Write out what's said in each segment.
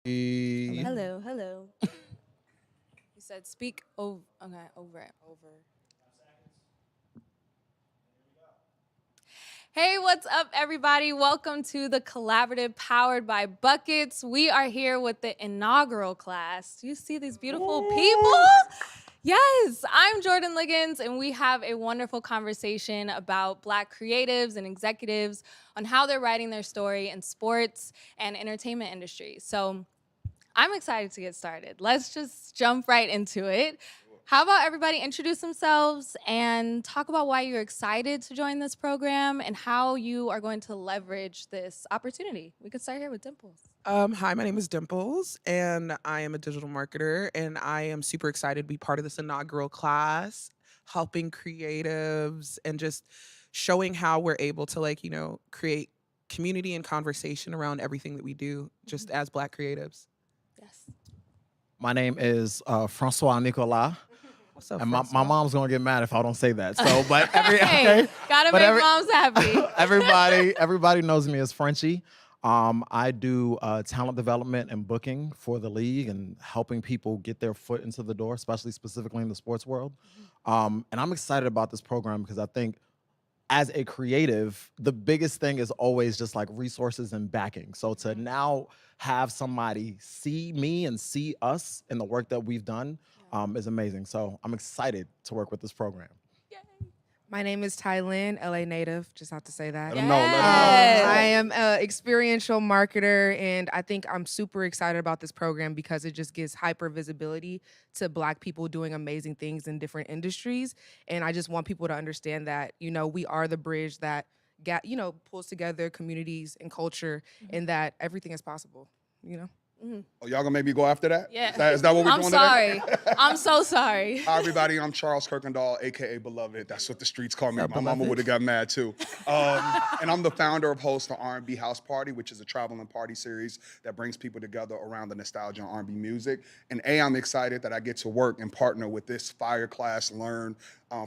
Hello, hello. You said speak over. Okay, over it. Over. Hey, what's up, everybody? Welcome to the collaborative powered by Buckets. We are here with the inaugural class. Do you see these beautiful people? Yes, I'm Jordan Ligons, and we have a wonderful conversation about Black creatives and executives on how they're writing their story in sports and entertainment industry. So I'm excited to get started. Let's just jump right into it. How about everybody introduce themselves and talk about why you're excited to join this program and how you are going to leverage this opportunity? We could start here with Dimplez. Hi, my name is Dimplez, and I am a digital marketer, and I am super excited to be part of this inaugural class, helping creatives and just showing how we're able to, create community and conversation around everything that we do, just as Black creatives. Yes. My name is Francois Nicolas. What's up, And my Francois? mom's gonna get mad if I don't say that. So, but Hey, gotta But make moms happy. everybody knows me as Frenchy. I do talent development and booking for the league and helping people get their foot into the door, especially specifically in the sports world. And I'm excited about this program because I think as a creative, the biggest thing is always just like resources and backing. So to now have somebody see me and see us in the work that we've done is amazing. So I'm excited to work with this program. My name is Tylynn, LA native, just have to say that. Yes. I am an experiential marketer, and I think I'm super excited about this program because it just gives hyper visibility to Black people doing amazing things in different industries. And I just want people to understand that, we are the bridge that pulls together communities and culture, and that everything is possible, Oh, y'all gonna make me go after that? Yeah. Is that what we're I'm doing sorry. today? I'm so sorry. Hi, everybody. I'm Charles KuyKendoll, aka Beloved. That's what the streets call me. My mama would have got mad too. And I'm the founder of Host the R&B House Party, which is a traveling party series that brings people together around the nostalgia and R&B music. And I'm excited that I get to work and partner with this fire class, learn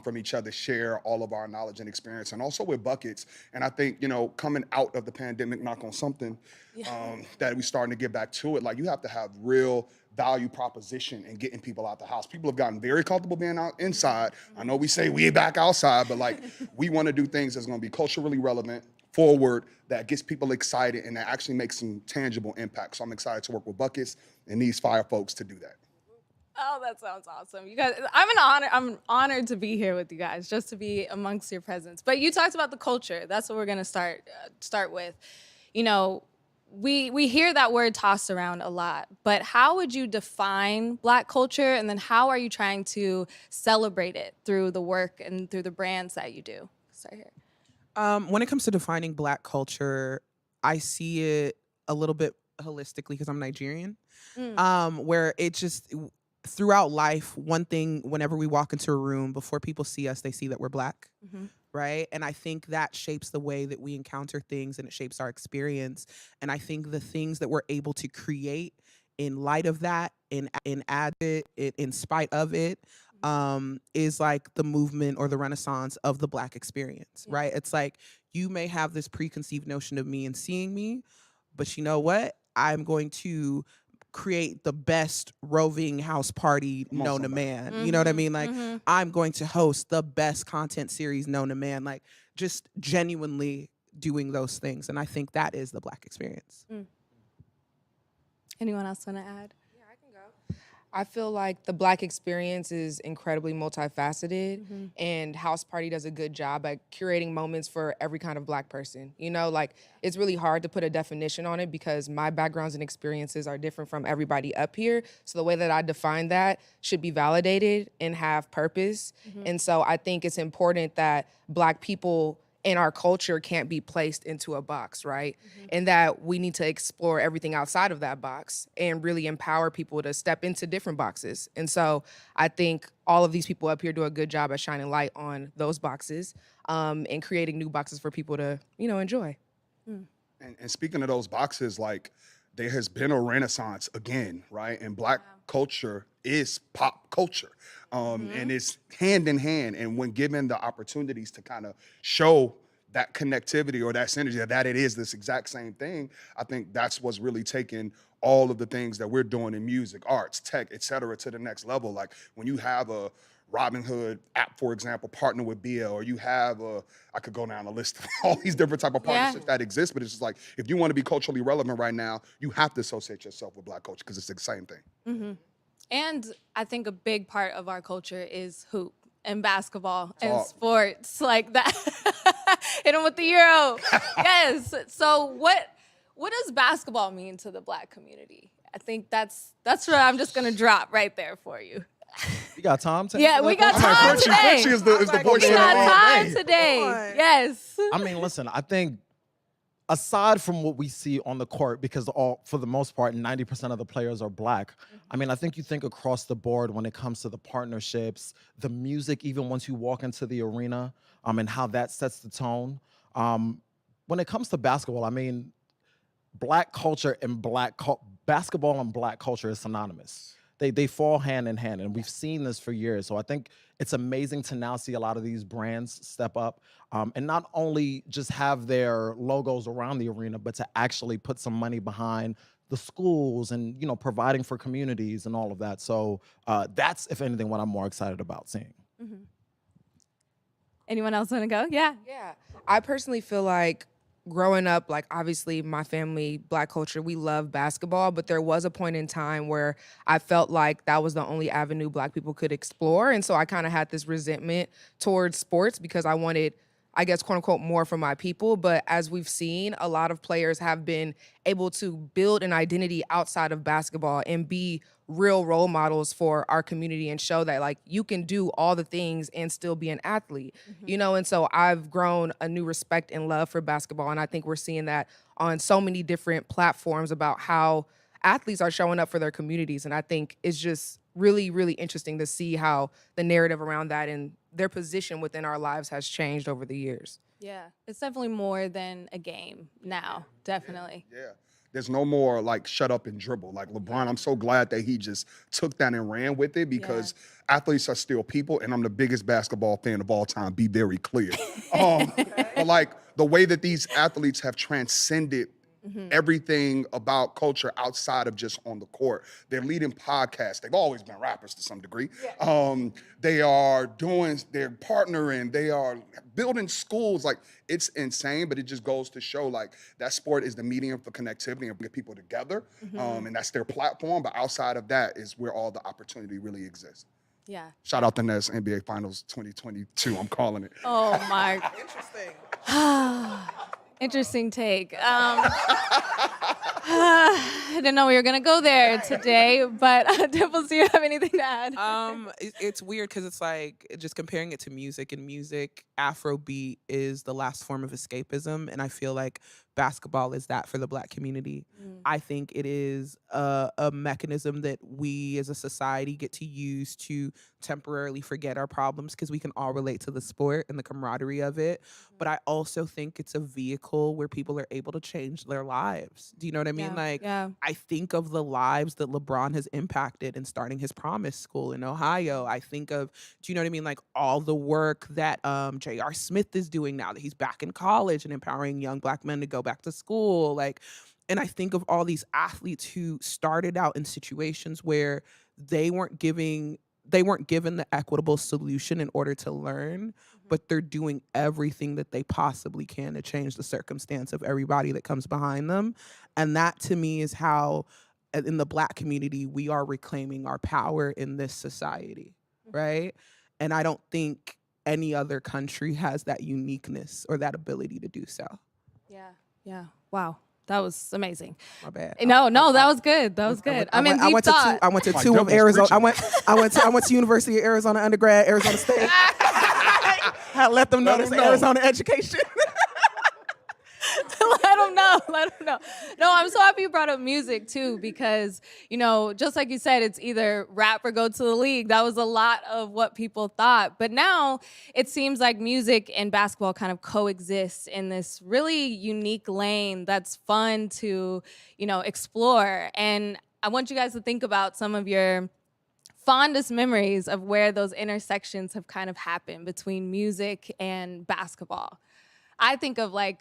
from each other, share all of our knowledge and experience, and also with Buckets. And I think, coming out of the pandemic, knock on something, that we starting to get back to it. Like, you have to have real value proposition and getting people out the house. People have gotten very comfortable being out inside. I know we say we back outside, but like, we want to do things that's going to be culturally relevant, forward, that gets people excited, and that actually makes some tangible impact. So I'm excited to work with Buckets and these fire folks to do that. Oh, that sounds awesome. You guys, I'm honored to be here with you guys, just to be amongst your presence. But you talked about the culture. That's what we're gonna start with. We hear that word tossed around a lot, but how would you define Black culture, and then how are you trying to celebrate it through the work and through the brands that you do? Start here. When it comes to defining Black culture, I see it a little bit holistically because I'm Nigerian, where it just throughout life, one thing, whenever we walk into a room, before people see us, they see that we're Black, right? And I think that shapes the way that we encounter things, and it shapes our experience. And I think the things that we're able to create in light of that, in add it, in spite of it, is like the movement or the renaissance of the Black experience, right? It's like, you may have this preconceived notion of me and seeing me, but you know what? I'm going to create the best roving house party known to man. You know what I mean? Like, I'm going to host the best content series known to man. Like, just genuinely doing those things. And I think that is the Black experience. Anyone else want to add? Yeah, I can go. I feel like the Black experience is incredibly multifaceted, and House Party does a good job at curating moments for every kind of Black person. It's really hard to put a definition on it because my backgrounds and experiences are different from everybody up here. So the way that I define that should be validated and have purpose. And so I think it's important that Black people in our culture can't be placed into a box, right? And that we need to explore everything outside of that box and really empower people to step into different boxes. And so I think all of these people up here do a good job at shining light on those boxes, and creating new boxes for people to, enjoy. And speaking of those boxes, like, there has been a renaissance again, right? And Black culture is pop culture. And it's hand in hand. And when given the opportunities to kind of show, that connectivity or that synergy, that it is this exact same thing, I think that's what's really taken all of the things that we're doing in music, arts, tech, et cetera, to the next level. Like when you have a Robinhood app, for example, partner with BL, or you have I could go down a list of all these different type of partnerships that exist, but it's just like, if you want to be culturally relevant right now, you have to associate yourself with Black culture because it's the same thing. And I think a big part of our culture is hoop and basketball and sports like that. Hit them with the Euro. Yes. So what does basketball mean to the Black community? I think that's what I'm just gonna drop right there for you. You got time to Yeah, we got time today. Frenchy is the voice We of got the time today. Yes. I mean, listen, I think aside from what we see on the court, because for the most part, 90% of the players are Black. I mean, I think you think across the board when it comes to the partnerships, the music, even once you walk into the arena, and how that sets the tone. When it comes to basketball, I mean, Black culture and basketball and Black culture is synonymous. They fall hand in hand, and we've seen this for years. So I think it's amazing to now see a lot of these brands step up and not only just have their logos around the arena, but to actually put some money behind the schools and, you know, providing for communities and all of that. So that's, if anything, what I'm more excited about seeing. Anyone else want to go? Yeah. Yeah. I personally feel like growing up, like obviously my family, Black culture, we love basketball, but there was a point in time where I felt like that was the only avenue Black people could explore. And so I kind of had this resentment towards sports because I wanted, I guess, quote unquote, more for my people. But as we've seen, a lot of players have been able to build an identity outside of basketball and be real role models for our community and show that like you can do all the things and still be an athlete, you know? And so I've grown a new respect and love for basketball. And I think we're seeing that on so many different platforms about how athletes are showing up for their communities. And I think it's just really, really interesting to see how the narrative around that and their position within our lives has changed over the years. Yeah, it's definitely more than a game now, definitely. Yeah. There's no more like shut up and dribble. Like LeBron, I'm so glad that he just took that and ran with it because athletes are still people, and I'm the biggest basketball fan of all time, be very clear. But like the way that these athletes have transcended everything about culture outside of just on the court. They're leading podcasts. They've always been rappers to some degree. They're partnering. They are building schools. Like, it's insane, but it just goes to show like that sport is the medium for connectivity and bringing people together. And that's their platform. But outside of that is where all the opportunity really exists. Yeah. Shout out the Nets NBA Finals 2022. I'm calling it. Oh my. Interesting. Interesting take. I didn't know we were gonna go there today, but Dimplez, do you have anything to add? It's weird because it's like just comparing it to music. In music, Afrobeat is the last form of escapism, and I feel like basketball is that for the Black community. I think it is a mechanism that we as a society get to use to temporarily forget our problems because we can all relate to the sport and the camaraderie of it. But I also think it's a vehicle where people are able to change their lives. Do you know what I mean? I think of the lives that LeBron has impacted in starting his Promise School in Ohio. I think of, do you know what I mean? Like all the work that J.R. Smith is doing now that he's back in college and empowering young Black men to go back to school. Like, and I think of all these athletes who started out in situations where they weren't given the equitable solution in order to learn, but they're doing everything that they possibly can to change the circumstance of everybody that comes behind them. And that to me is how, in the Black community, we are reclaiming our power in this society, right? And I don't think any other country has that uniqueness or that ability to do so. Yeah. Wow. That was amazing. My bad. No, that was good. That was good. I went to two of Arizona. I went to University of Arizona undergrad, Arizona State. I let them know this Arizona education. Let them know. No, I'm so happy you brought up music too, because, you know, just like you said, it's either rap or go to the league. That was a lot of what people thought. But now it seems like music and basketball kind of coexist in this really unique lane that's fun to, you know, explore. And I want you guys to think about some of your fondest memories of where those intersections have kind of happened between music and basketball. I think of like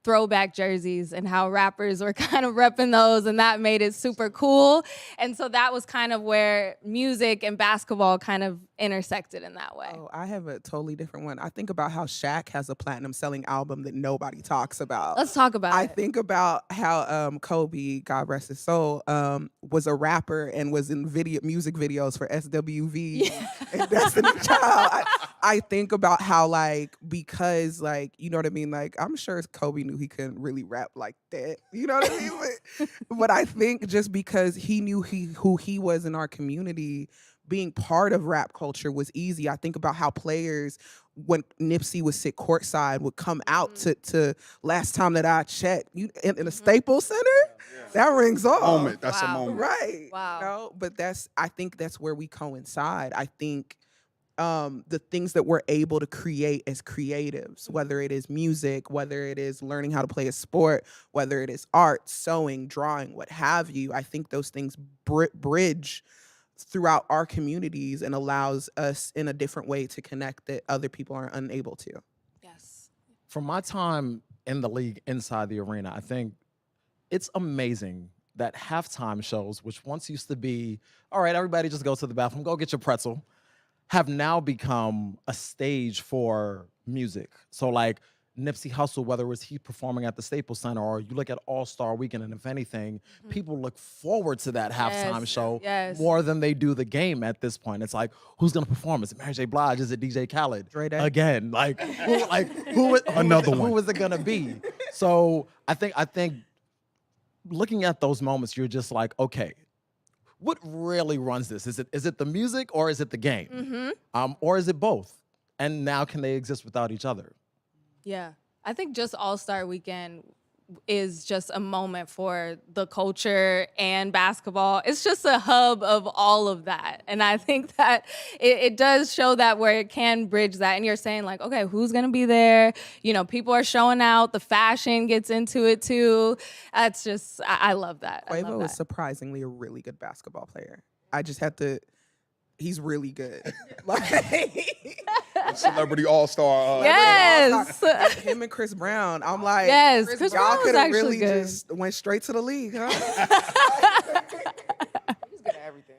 throwback jerseys and how rappers were kind of repping those, and that made it super cool. And so that was kind of where music and basketball kind of intersected in that way. Oh, I have a totally different one. I think about how Shaq has a platinum selling album that nobody talks about. Let's talk about I it. think about how Kobe, God rest his soul, was a rapper and was in music videos for SWV and Destiny Child. I think about how, like, because, like, you know what I mean? Like, I'm sure Kobe knew he couldn't really rap like that. You know what I mean? But I think just because he knew who he was in our community, being part of rap culture was easy. I think about how players, when Nipsey would sit courtside, would come out to last time that I checked, in a Staples Center. That rings off. Moment. That's a Wow. moment. Right. Wow. You know? But I think that's where we coincide. I think the things that we're able to create as creatives, whether it is music, whether it is learning how to play a sport, whether it is art, sewing, drawing, what have you, I think those things bridge throughout our communities and allows us in a different way to connect that other people are unable to. Yes. From my time in the league inside the arena, I think it's amazing that halftime shows, which once used to be, all right, everybody just go to the bathroom, go get your pretzel, have now become a stage for music. So like Nipsey Hussle, whether it was he performing at the Staples Center or you look at All-Star Weekend, and if anything, people look forward to that halftime show more than they do the game at this point. It's like, who's gonna perform? Is it Mary J. Blige? Is it DJ Khaled? Dre Day? Again, who is it gonna be? So I think looking at those moments, you're just like, okay, what really runs this? Is it the music or is it the game? Or is it both? And now can they exist without each other? Yeah. I think just All-Star Weekend is just a moment for the culture and basketball. It's just a hub of all of that. And I think that it does show that where it can bridge that. And you're saying like, okay, who's going to be there? You know, people are showing out. The fashion gets into it too. That's just, I love that. Quavo is surprisingly a really good basketball player. I just had to, he's really good. Celebrity all-star. Yes. Him and Chris Brown. I'm like, Yes, Chris y'all Brown was could have actually really good. just went straight to the league, huh? He's good at everything.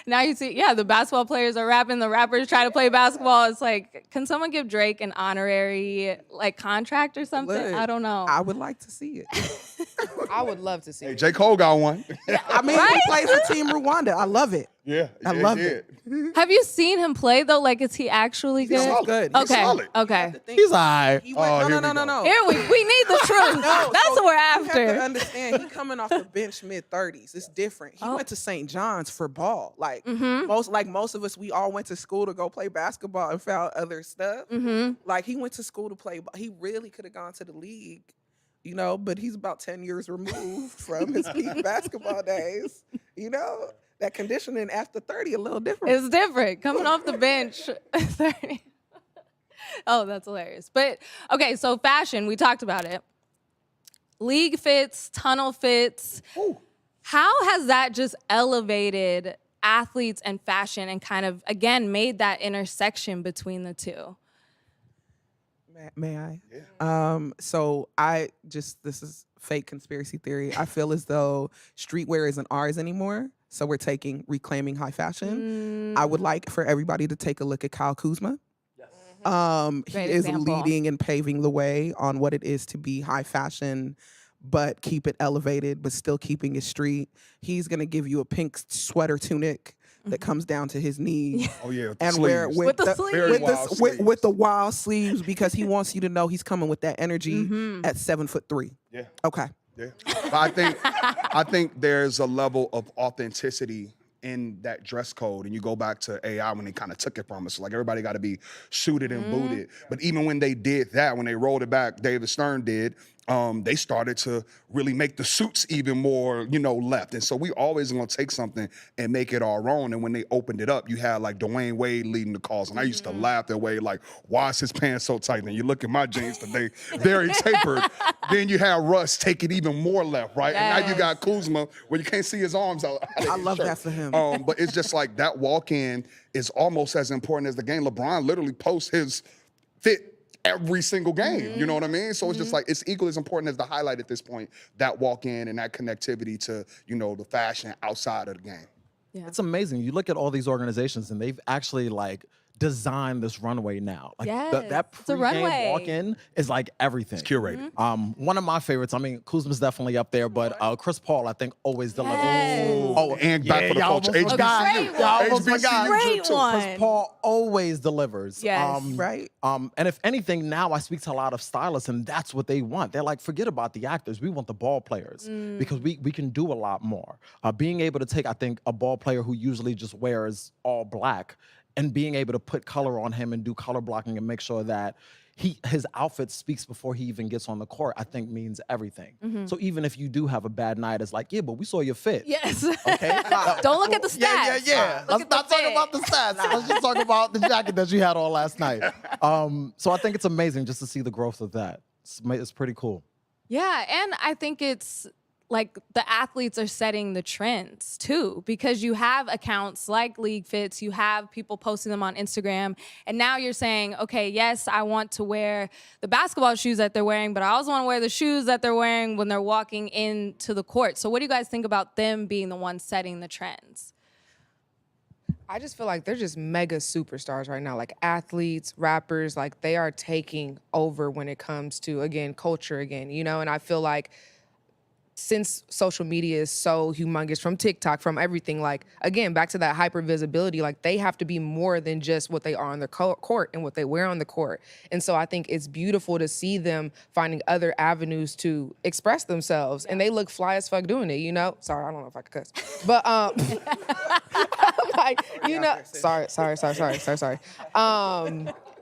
Now you see, the basketball players are rapping. The rappers try to play basketball. It's like, can someone give Drake an honorary like contract or something? Look, I don't know. I would like to see it. I would love to see Hey, it. J. Cole got one. I mean, he plays for Team Rwanda. I love it. Yeah. I love it. Have you seen him play though? Like, is he actually He's good? solid. Good. He's Okay. solid. Okay. He's all right. He went, Oh, here we go. no. Here we need the truth. That's so what we're You have to after. understand, he coming off the bench mid-30s. It's different. He went to St. John's for ball. Like most of us, we all went to school to go play basketball and found other stuff. Like he went to school to play. He really could have gone to the league, you know. But he's about 10 years removed from his peak basketball days. You know, that conditioning after 30 a little different. It's different coming off the bench. 30. Oh, that's hilarious. But okay, so fashion, we talked about it. League fits, tunnel fits. Ooh. How has that just elevated athletes and fashion and kind of, again, made that intersection between the two? May I? Yeah. So this is fake conspiracy theory. I feel as though streetwear isn't ours anymore. So we're reclaiming high fashion. I would like for everybody to take a look at Kyle Kuzma. He Great is example. leading and paving the way on what it is to be high fashion, but keep it elevated, but still keeping it street. He's gonna give you a pink sweater tunic that comes down to his knees. Oh yeah. And sleeves. With the sleeves. Very wild sleeves. with the wild sleeves, because he wants you to know he's coming with that energy at 7'3". Yeah. Okay. Yeah. But I think there's a level of authenticity in that dress code, and you go back to AI when they kind of took it from us. Like everybody got to be suited and booted. But even when they did that, when they rolled it back, David Stern did. They started to really make the suits even more, left. And so we always gonna take something and make it our own. And when they opened it up, you had like Dwayne Wade leading the calls. And I used to laugh that way, like, why is his pants so tight? And you look at my jeans today, very tapered. Then you have Russ take it even more left, right? And now you got Kuzma where you can't see his arms out. I love that for him. But it's just like that walk-in is almost as important as the game. LeBron literally posts his fit every single game. You know what I mean? So it's just like, it's equally as important as the highlight at this point, that walk in and that connectivity to, you know, the fashion outside of the game. Yeah. It's amazing. You look at all these organizations and they've actually like designed this runway now. Like that It's a runway. pre-game walk-in is like everything. It's curated. One of my favorites, I mean, Kuzma's definitely up there, but Chris Paul, I think, always delivers. Yes. Oh, and back for the culture. Great HBCU Great too. one. Chris Paul always delivers. Yes. Right. And if anything, now I speak to a lot of stylists, and that's what they want. They're like, forget about the actors. We want the ball players because we can do a lot more. Being able to take, I think, a ball player who usually just wears all black and being able to put color on him and do color blocking and make sure that his outfit speaks before he even gets on the court, I think means everything. So even if you do have a bad night, it's like, yeah, but we saw your fit. Yes. Okay. Don't look at the stats. Yeah. Look Let's at the not talk fit. about the stats. Let's just talk about the jacket that you had on last night. So I think it's amazing just to see the growth of that. It's pretty cool. Yeah, and I think it's like the athletes are setting the trends too, because you have accounts like League Fits, you have people posting them on Instagram, and now you're saying, okay, yes, I want to wear the basketball shoes that they're wearing, but I also want to wear the shoes that they're wearing when they're walking into the court. So what do you guys think about them being the ones setting the trends? I just feel like they're just mega superstars right now, like athletes, rappers, like they are taking over when it comes to, again, culture again, you know? And I feel like since social media is so humongous, from TikTok, from everything, like, again, back to that hyper visibility, like they have to be more than just what they are on the court and what they wear on the court. And so I think it's beautiful to see them finding other avenues to express themselves. And they look fly as fuck doing it, you know? Sorry, I don't know if I could cuss. But, like, you know, sorry.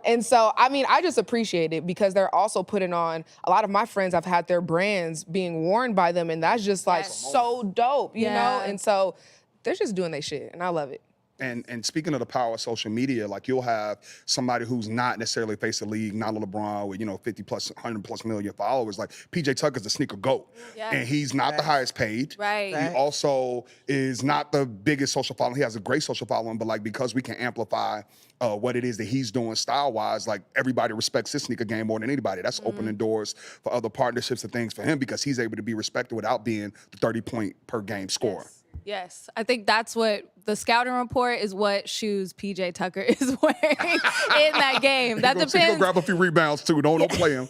And so, I mean, I just appreciate it because they're also putting on, a lot of my friends have had their brands being worn by them, and that's just like so dope, you know? And so they're just doing their shit, and I love it. And speaking of the power of social media, like you'll have somebody who's not necessarily face the league, not a LeBron with, you know, 50 plus, 100 plus million followers. Like PJ Tucker's the sneaker GOAT. Yes. And he's not the highest paid. Right. He also is not the biggest social following. He has a great social following, but like because we can amplify what it is that he's doing style-wise, like everybody respects his sneaker game more than anybody. That's opening doors for other partnerships and things for him because he's able to be respected without being the 30-point per game scorer. Yes, I think that's what the scouting report is, what shoes PJ Tucker is wearing in that game. That He depends. gonna grab a few rebounds too. Don't play him.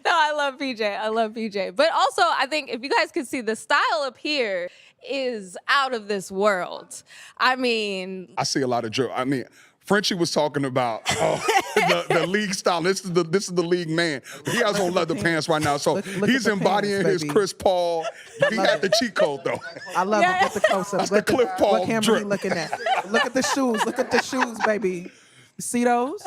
No, I love PJ. I love PJ. But also, I think if you guys could see, the style up here is out of this world. I mean, I see a lot of drill. I mean, Frenchy was talking about the league style. This is the league man. He has on leather pants right now, so Look he's at the embodying pants, his baby. Chris Paul. He had the cheat code though. I love it. Get the close up. That's the Cliff Paul What camera drip. you looking at? Look at the shoes. Look at the shoes, baby. You see those?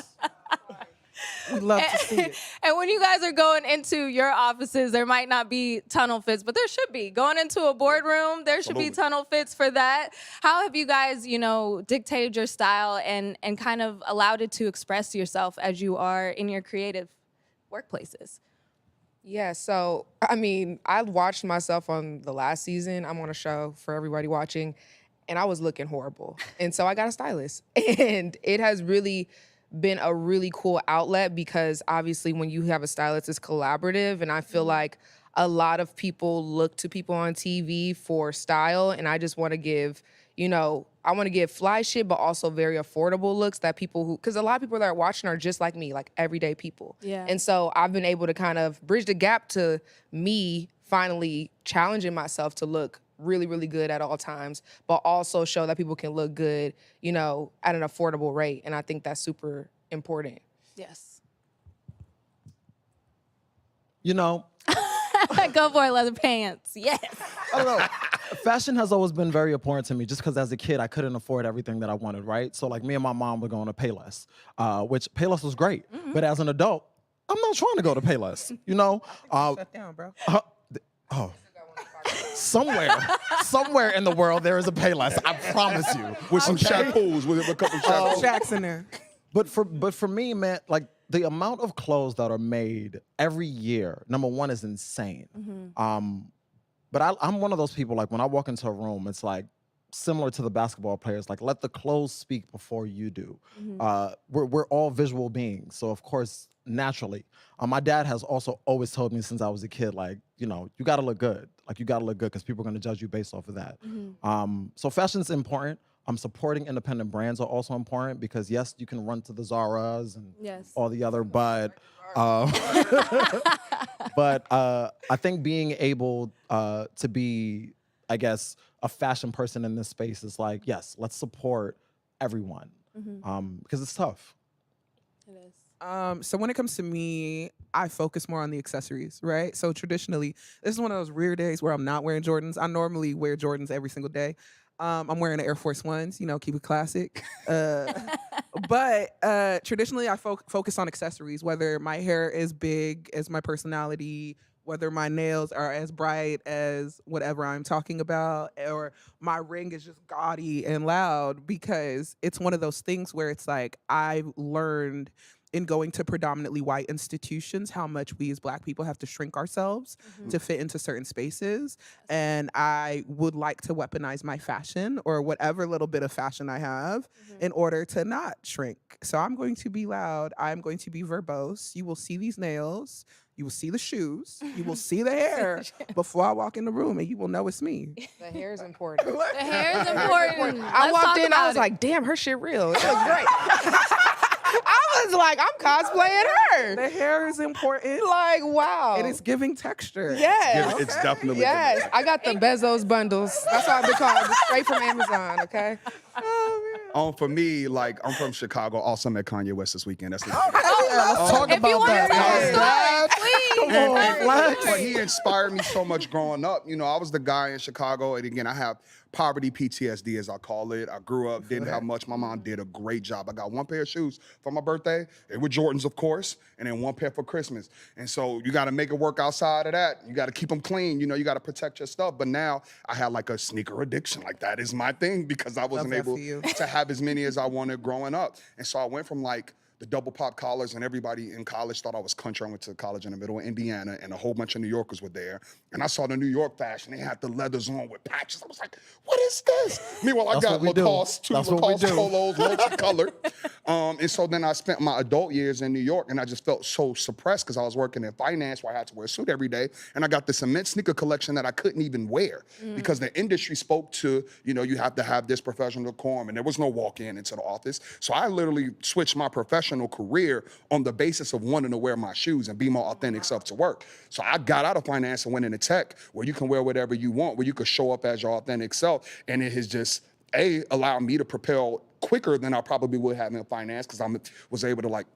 We love to see it. and when you guys are going into your offices, there might not be tunnel fits, but there should be. Going into a boardroom, there should be tunnel fits for that. How have you guys, you know, dictated your style and kind of allowed it to express yourself as you are in your creative workplaces? Yeah, so, I mean, I watched myself on the last season. I'm on a show for everybody watching, and I was looking horrible. And so I got a stylist. And it has really been a really cool outlet because obviously when you have a stylist, it's collaborative. And I feel like a lot of people look to people on TV for style. And I just want to give, you know, I want to give fly shit, but also very affordable looks that people who, because a lot of people that are watching are just like me, like everyday people. Yeah. And so I've been able to kind of bridge the gap to me finally challenging myself to look really, really good at all times, but also show that people can look good, you know, at an affordable rate. And I think that's super important. Yes. You know, Go for it, leather pants. Yes. I don't know. Fashion has always been very important to me just because as a kid, I couldn't afford everything that I wanted, right? So like me and my mom were going to Payless, which Payless was great. But as an adult, I'm not trying to go to Payless, you know? Shut down, bro. Somewhere in the world there is a Payless. I promise you. With some Shaq pools, with a couple Shaq pools. Shaq's in there. But for me, man, like the amount of clothes that are made every year, number one, is insane. But I'm one of those people, like when I walk into a room, it's like similar to the basketball players, like let the clothes speak before you do. We're all visual beings, so of course, naturally. My dad has also always told me since I was a kid, like, you know, you gotta look good. Like, you gotta look good because people are gonna judge you based off of that. So fashion's important. Supporting independent brands are also important because yes, you can run to the Zaras and all the other, but I think being able to be, I guess, a fashion person in this space is like, yes, let's support everyone because it's tough. It is. So when it comes to me, I focus more on the accessories, right? So traditionally, this is one of those rare days where I'm not wearing Jordans. I normally wear Jordans every single day. I'm wearing the Air Force Ones, you know, keep it classic. But traditionally, I focus on accessories, whether my hair is big as my personality, whether my nails are as bright as whatever I'm talking about, or my ring is just gaudy and loud, because it's one of those things where it's like I've learned in going to predominantly white institutions how much we as Black people have to shrink ourselves to fit into certain spaces. And I would like to weaponize my fashion or whatever little bit of fashion I have in order to not shrink. So I'm going to be loud. I'm going to be verbose. You will see these nails. You will see the shoes. You will see the hair before I walk in the room, and you will know it's me. The hair is important. The hair is important. I walked in, I was like, damn, her shit real. It looks great. I was like, I'm cosplaying her. The hair is important. Like, wow. It is giving texture. Yes. It's definitely Yes. I got the Bezos bundles. That's why I've been called straight from Amazon, okay? For me, like, I'm from Chicago. Also met Kanye West this weekend. That's the Let's talk If you about want to that. tell a story, please. But he inspired me so much growing up. You know, I was the guy in Chicago, and again, I have poverty PTSD, as I call it. I grew up, didn't have much. My mom did a great job. I got one pair of shoes for my birthday. They were Jordans, of course, and then one pair for Christmas. And so you got to make it work outside of that. You got to keep them clean. You know, you got to protect your stuff. But now I had like a sneaker addiction. Like, that is my thing because I wasn't able to have as many as I wanted growing up. And so I went from like the double pop collars, and everybody in college thought I was country. I went to college in the middle of Indiana, and a whole bunch of New Yorkers were there. And I saw the New York fashion. They had the leathers on with patches. I was like, what is this? Meanwhile, I got Lacoste, two Lacoste polos, multicolored. And so then I spent my adult years in New York, and I just felt so suppressed because I was working in finance where I had to wear a suit every day. And I got this immense sneaker collection that I couldn't even wear because the industry spoke to, you know, you have to have this professional decorum, and there was no walk-in into the office. So I literally switched my professional career on the basis of wanting to wear my shoes and be my authentic self to work. So I got out of finance and went into tech, where you can wear whatever you want, where you could show up as your authentic self. And it has just, allowed me to propel quicker than I probably would have in finance because I was able to like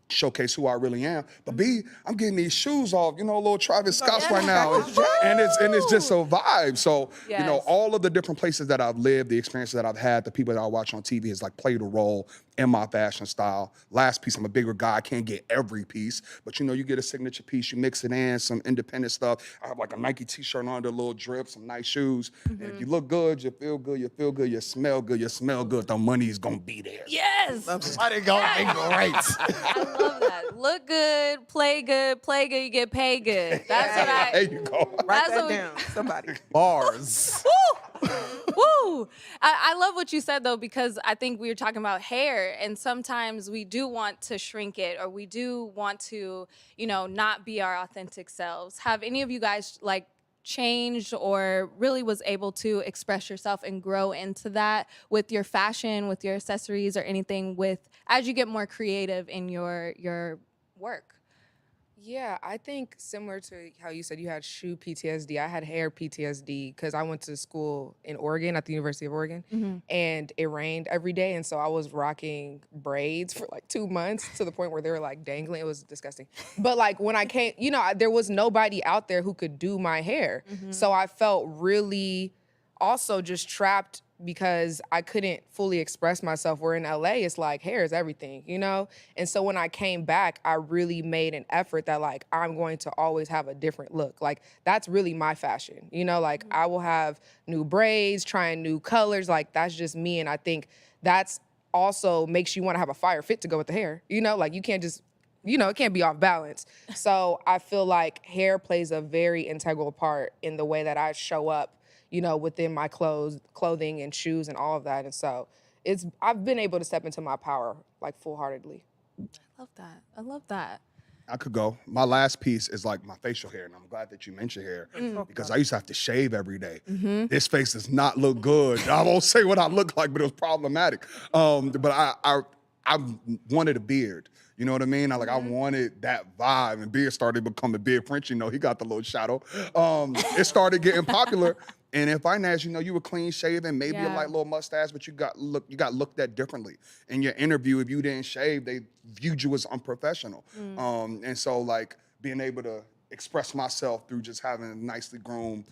showcase who I really am. But B, I'm getting these shoes off, you know, a little Travis Scott's right now. And it's just a vibe. So, you know, all of the different places that I've lived, the experiences that I've had, the people that I watch on TV has like played a role in my fashion style. Last piece, I'm a bigger guy. I can't get every piece, but you know, you get a signature piece, you mix it in, some independent stuff. I have like a Nike t-shirt under, a little drip, some nice shoes. And if you look good, you feel good, you feel good, you smell good, the money is gonna be there. Yes. Somebody gonna be great. I love that. Look good, play good, you get paid good. That's what I. There you go. Write that down, somebody. Bars. Woo! I love what you said though, because I think we were talking about hair, and sometimes we do want to shrink it, or we do want to, you know, not be our authentic selves. Have any of you guys like changed or really was able to express yourself and grow into that with your fashion, with your accessories, or anything with as you get more creative in your work? Yeah, I think similar to how you said you had shoe PTSD, I had hair PTSD because I went to school in Oregon at the University of Oregon, and it rained every day. And so I was rocking braids for like 2 months to the point where they were like dangling. It was disgusting. But like when I came, you know, there was nobody out there who could do my hair. So I felt really also just trapped because I couldn't fully express myself. Where in LA, it's like hair is everything, you know? And so when I came back, I really made an effort that like, I'm going to always have a different look. Like that's really my fashion, you know? Like I will have new braids, trying new colors. Like that's just me. And I think that's also makes you want to have a fire fit to go with the hair, you know? Like you can't just, you know, it can't be off balance. So I feel like hair plays a very integral part in the way that I show up, within my clothing and shoes and all of that. And so I've been able to step into my power like full-heartedly. I love that. I love that. I could go. My last piece is like my facial hair, and I'm glad that you mentioned hair because I used to have to shave every day. This face does not look good. I won't say what I look like, but it was problematic. But I wanted a beard. You know what I mean? I wanted that vibe, and beard started becoming Beard Frenchy. He got the little shadow. It started getting popular. And in finance, you were clean shaven, maybe a light little mustache, but you got looked at differently. In your interview, if you didn't shave, they viewed you as unprofessional. And so like being able to express myself through just having a nicely groomed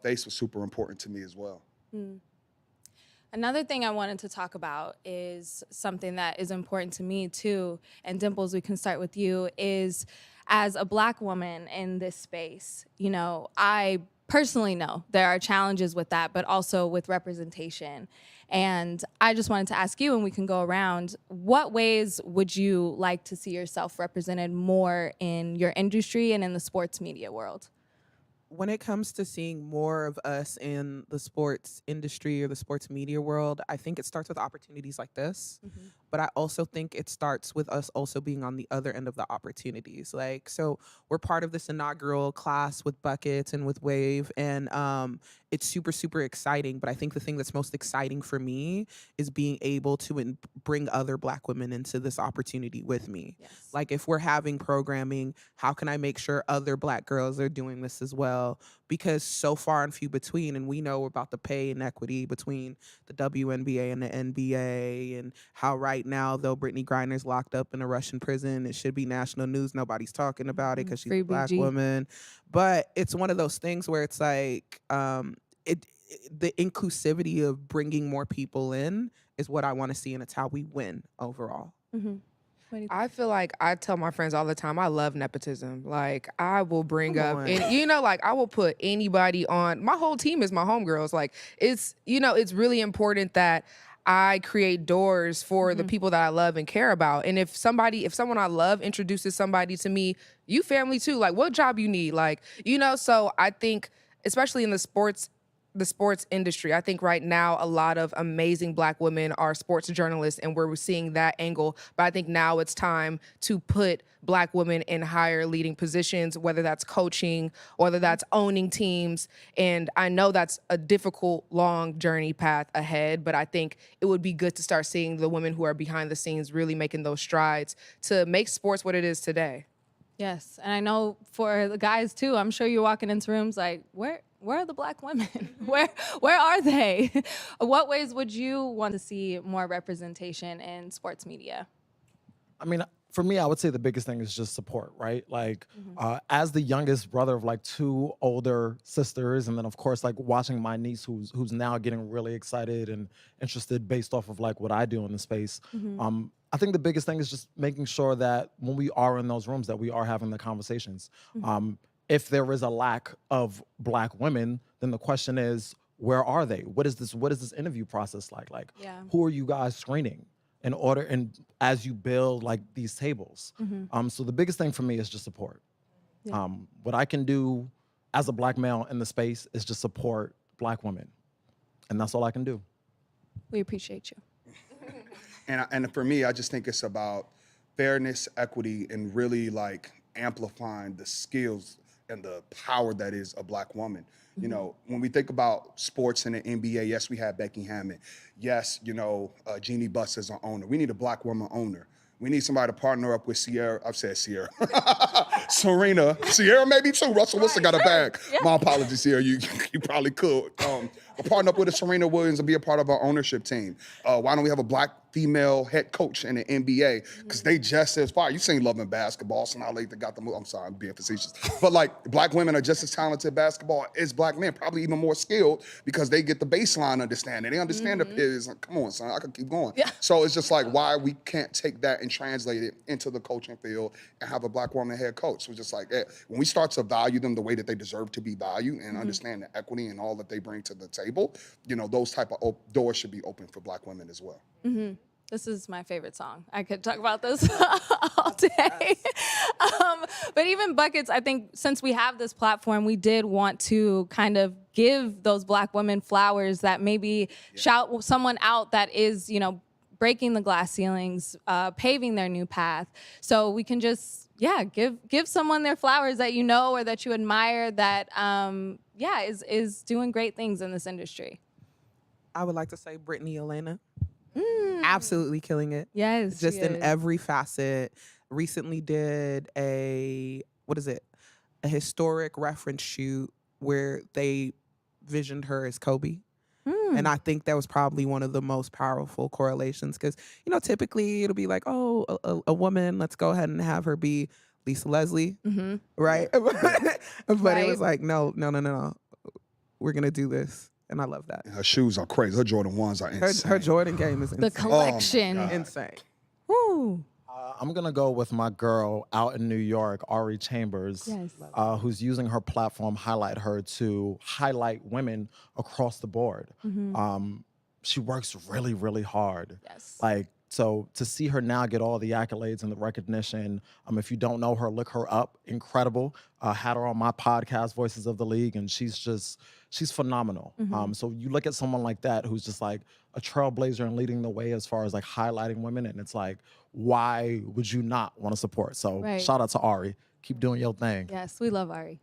face was super important to me as well. Another thing I wanted to talk about is something that is important to me too, and Dimplez, we can start with you, is as a Black woman in this space, I personally know there are challenges with that, but also with representation. And I just wanted to ask you, and we can go around, what ways would you like to see yourself represented more in your industry and in the sports media world? When it comes to seeing more of us in the sports industry or the sports media world, I think it starts with opportunities like this. But I also think it starts with us also being on the other end of the opportunities. So we're part of this inaugural class with Buckets and with Wave, and it's super, super exciting. But I think the thing that's most exciting for me is being able to bring other Black women into this opportunity with me. Yes. Like if we're having programming, how can I make sure other Black girls are doing this as well? Because so far and few between, and we know about the pay inequity between the WNBA and the NBA, and how right now, though Brittany Griner's locked up in a Russian prison, it should be national news. Nobody's talking about it because she's a Black woman. But it's one of those things where it's like the inclusivity of bringing more people in is what I want to see, and it's how we win overall. I feel like I tell my friends all the time, I love nepotism. Like I will bring Come up, on. and I will put anybody on. My whole team is my homegirls. Like it's really important that I create doors for the people that I love and care about. And if someone I love introduces somebody to me, you family too. Like what job you need? So I think, especially in the sports industry, I think right now a lot of amazing Black women are sports journalists, and we're seeing that angle. But I think now it's time to put Black women in higher leading positions, whether that's coaching, whether that's owning teams. And I know that's a difficult, long journey path ahead, but I think it would be good to start seeing the women who are behind the scenes really making those strides to make sports what it is today. Yes, and I know for the guys too, I'm sure you're walking into rooms like, where are the Black women? Where are they? What ways would you want to see more representation in sports media? I mean, for me, I would say the biggest thing is just support, right? As the youngest brother of two older sisters, and then of course watching my niece who's now getting really excited and interested based off of what I do in the space. I think the biggest thing is just making sure that when we are in those rooms that we are having the conversations. If there is a lack of Black women, then the question is, where are they? What is this interview process like? Who are you guys screening in order, and as you build these tables? So the biggest thing for me is just support. What I can do as a Black male in the space is just support Black women. And that's all I can do. We appreciate you. And for me, I just think it's about fairness, equity, and really amplifying the skills and the power that is a Black woman. When we think about sports in the NBA, yes, we have Becky Hammond. Yes, Jeannie Buss is our owner. We need a Black woman owner. We need somebody to partner up with Sierra. I've said Sierra. Serena. Sierra maybe too. Russell Wilson got a bag. Yeah. My apologies, Sierra. You probably could. Partner up with a Serena Williams and be a part of our ownership team. Why don't we have a Black female head coach in the NBA? Because they just as fire. You've seen Love and Basketball. So now they got the move. I'm sorry, I'm being facetious. But Black women are just as talented at basketball as Black men, probably even more skilled because they get the baseline understanding. They understand the is come on, son, I could keep going. Yeah. So it's just why we can't take that and translate it into the coaching field and have a Black woman head coach. So just when we start to value them the way that they deserve to be valued and understand the equity and all that they bring to the table, those type of doors should be open for Black women as well. This is my favorite song. I could talk about this all day. But even Buckets, I think since we have this platform, we did want to kind of give those Black women flowers, that maybe shout someone out that is, you know, breaking the glass ceilings, paving their new path. So we can just, give someone their flowers that you know or that you admire that, is doing great things in this industry. I would like to say Brittany Elena. Absolutely killing it. Yes, Just she in is. every facet. Recently did a historic reference shoot where they visioned her as Kobe. And I think that was probably one of the most powerful correlations because, you know, typically it'll be like, oh, a woman, let's go ahead and have her be Lisa Leslie, right? But it was like, no. We're going to do this. And I love that. And her shoes are crazy. Her Jordan 1s are insane. Her Jordan game is insane. The collection. Oh my God. Insane. Woo. I'm gonna go with my girl out in New York, Ari Chambers, who's using her platform, Highlight Her, to highlight women across the board. She works really, really hard. Yes. Like, so to see her now get all the accolades and the recognition, if you don't know her, look her up. Incredible. Had her on my podcast, Voices of the League, and she's phenomenal. So you look at someone like that who's just like a trailblazer and leading the way as far as like highlighting women, and it's like, why would you not want to support? So shout out to Ari. Keep doing your thing. Yes, we love Ari.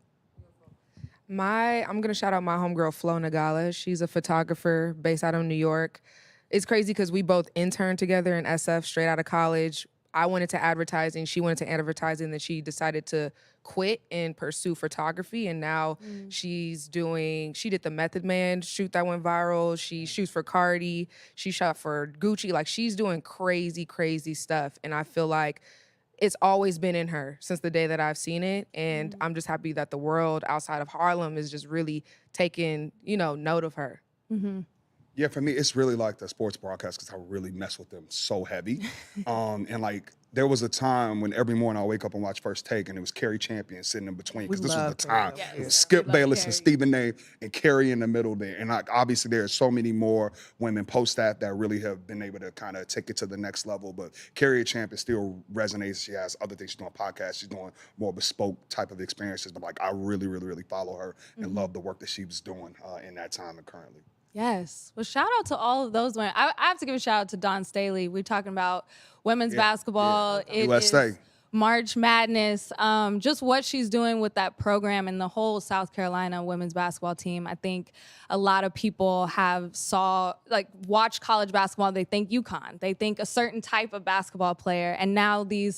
I'm gonna shout out my homegirl Flo Nagala. She's a photographer based out of New York. It's crazy because we both interned together in SF straight out of college. I went into advertising, she went into advertising, then she decided to quit and pursue photography. And now she did the Method Man shoot that went viral. She shoots for Cardi. She shot for Gucci. Like, she's doing crazy, crazy stuff. And I feel like it's always been in her since the day that I've seen it. And I'm just happy that the world outside of Harlem is just really taking, note of her. Yeah, for me, it's really like the sports broadcast because I really mess with them so heavy. And like, there was a time when every morning I wake up and watch First Take, and it was Carrie Champion sitting in between because this was the time. It was Skip Bayless and Stephen A. and Carrie in the middle there. And like, obviously, there are so many more women post that really have been able to kind of take it to the next level. But Carrie Champion still resonates. She has other things. She's doing podcasts. She's doing more bespoke type of experiences. But like, I really, really, really follow her and love the work that she was doing in that time and currently. Yes. Well, shout out to all of those women. I have to give a shout out to Dawn Staley. We're talking about women's basketball. Yeah. It USA. is March Madness. Just what she's doing with that program and the whole South Carolina women's basketball team. I think a lot of people have watched college basketball. They think UConn. They think a certain type of basketball player. And now they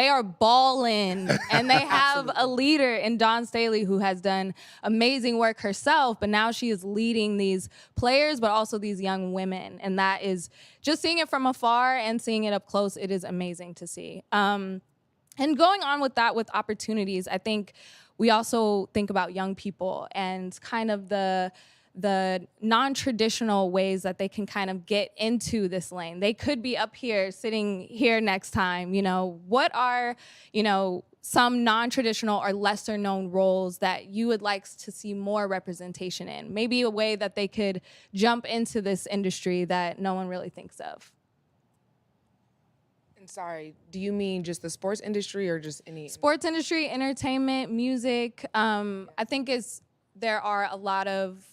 are balling. And they have a leader in Dawn Staley who has done amazing work herself. But now she is leading these players, but also these young women. And that is just seeing it from afar and seeing it up close. It is amazing to see. And going on with that, with opportunities, I think we also think about young people and kind of the non-traditional ways that they can kind of get into this lane. They could be up here, sitting here next time. What are, some non-traditional or lesser known roles that you would like to see more representation in? Maybe a way that they could jump into this industry that no one really thinks of. Sorry, do you mean just the sports industry or just any? Sports industry, entertainment, music. I think there are a lot of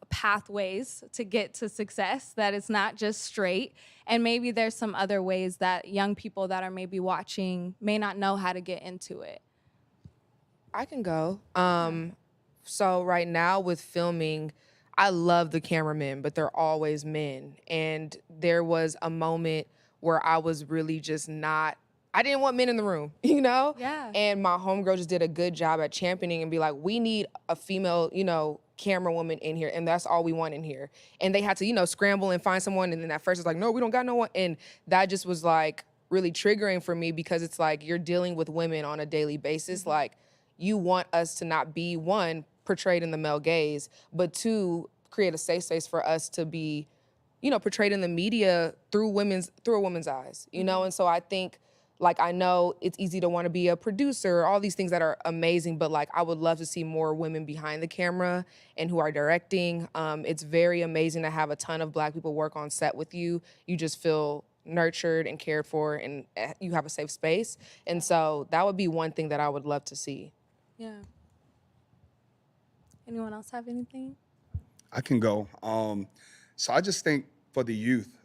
pathways to get to success, that it's not just straight. And maybe there's some other ways that young people that are maybe watching may not know how to get into it. I can go. So right now with filming, I love the cameramen, but they're always men. And there was a moment where I was really just I didn't want men in the room, Yeah. And my homegirl just did a good job at championing and be like, we need a female, camera woman in here, and that's all we want in here. And they had to, scramble and find someone, and then at first it's like, no, we don't got no one. And that just was like really triggering for me because it's like you're dealing with women on a daily basis. Like, you want us to not be, one, portrayed in the male gaze, but two, create a safe space for us to be portrayed in the media through a woman's eyes, And so I think, I know it's easy to want to be a producer, all these things that are amazing, but I would love to see more women behind the camera and who are directing. It's very amazing to have a ton of Black people work on set with you. You just feel nurtured and cared for, and you have a safe space. And so that would be one thing that I would love to see. Yeah. Anyone else have anything? I can go. So I just think for the youth,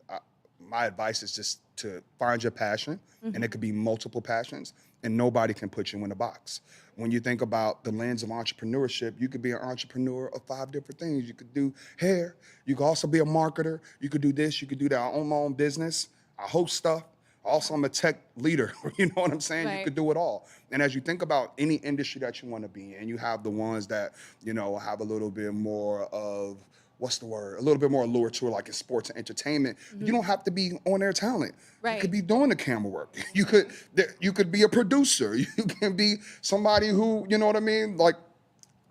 my advice is just to find your passion, and it could be multiple passions, and nobody can put you in a box. When you think about the lens of entrepreneurship, you could be an entrepreneur of 5 different things. You could do hair. You could also be a marketer. You could do this. You could do that. I own my own business. I host stuff. Also, I'm a tech leader. You know what I'm saying? Right. You could do it all. And as you think about any industry that you want to be in, you have the ones that, have a little bit more of, what's the word? A little bit more allure to it, like in sports and entertainment. You don't have to be on air talent. Right. You could be doing the camera work. You could be a producer. You can be somebody who, you know what I mean? Like